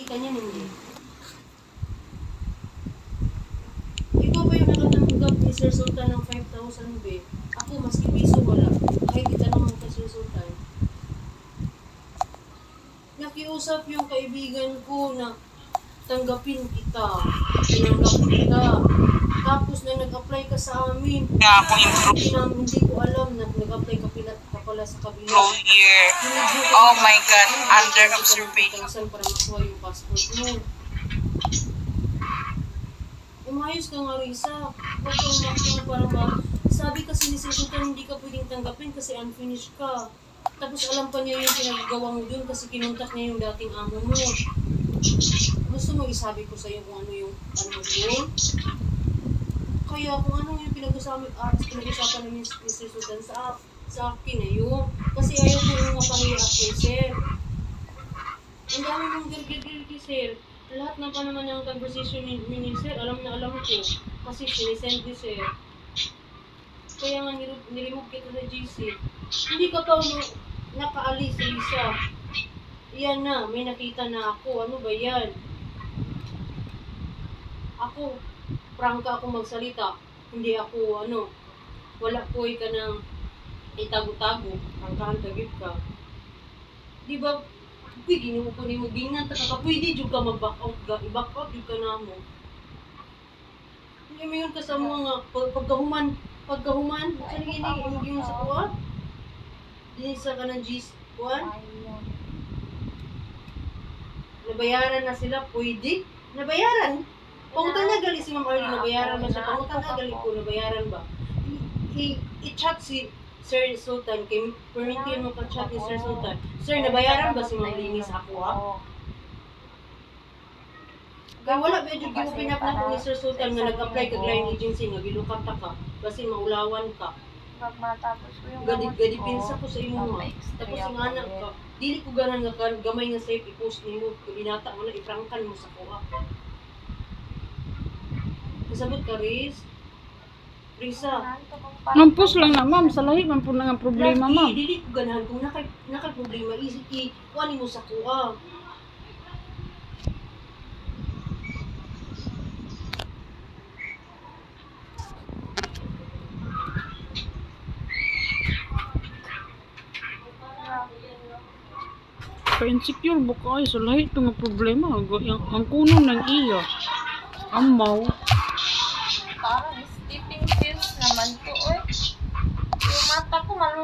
Nakita niya hindi. Ikaw ba yung nakatanggap ni Sir Sultan ng 5,000 be? Ako, maski piso wala. Kahit kita naman kay Sir Sultan. Nakiusap yung kaibigan ko na tanggapin kita. Tinanggap kita. Tapos na nag-apply ka sa amin. Hindi ko alam na nag-apply ka pala sa kabila. Here. Oh my God, under observation. Para makuha yung passport mo. Umayos ka nga, Risa. Huwag kang makina parang ba. Sabi kasi ni Sir Sultan, hindi ka pwedeng tanggapin kasi unfinished ka. Tapos alam pa niya yung pinagawa mo dun kasi kinontak niya yung dating amo mo. Gusto mo isabi ko sa'yo kung ano yung ano yun? Kaya kung ano yung pinag-usapan namin ni Sir Sultan sa akin eh yun. Kasi ayaw ko yung mapahiya kay Sir. Ang dami mong gil-gil Sir. Lahat na pa naman yung conversation ni Sir, alam ko. Kasi sinisend ni Sir. Kaya nga niremove kita sa GC. Hindi ka pa nakaalis, Lisa. Yan na, may nakita na ako. Ano ba yan? Ako, prangka ako magsalita. Hindi ako, wala ko ka ng itago-tago. Prangkahan kagit ka. Di ba, pwede mo ko ni mo gingan, pwede juga mag-back out ka. I-back out juga na mo. Hindi mo yun kasama nga, pagkahuman, saan yung sa kuha? Dinisa ka ng G1? Nabayaran na sila, pwede? Nabayaran? Pangutan na gali si Ma'am Arlene, nabayaran ba siya? Pangutan na gali ko, nabayaran ba? I-chat si Sir Sultan, permitin mo pa-chat ni Sir Sultan. Sir, nabayaran ba si Ma'am Arlene sa ako, ha? Kaya wala ba yung pinapnak ni Sir Sultan na nag-apply ka line agency nga gilukat ka kasi maulawan ka. Matapos ko yung Gadi pinsa ko sa imo ma. Tapos yung anak ka, dili ko ganan nga gamay nga safe i-post nimo kung binata mo na iprangkan mo sa kuha. Kasabot ka, Riz? Risa. Nampos lang na, ma'am. Sa lahi man po na nga problema, ma'am. Dili ko ganahan kung naka-problema, kuhanin mo sa kuha. Pa-insecure ba kayo? Sa lahi ito nga problema. Ang kuno ng iya. Amaw. parang sleeping pills naman to, oy. Yung mata ko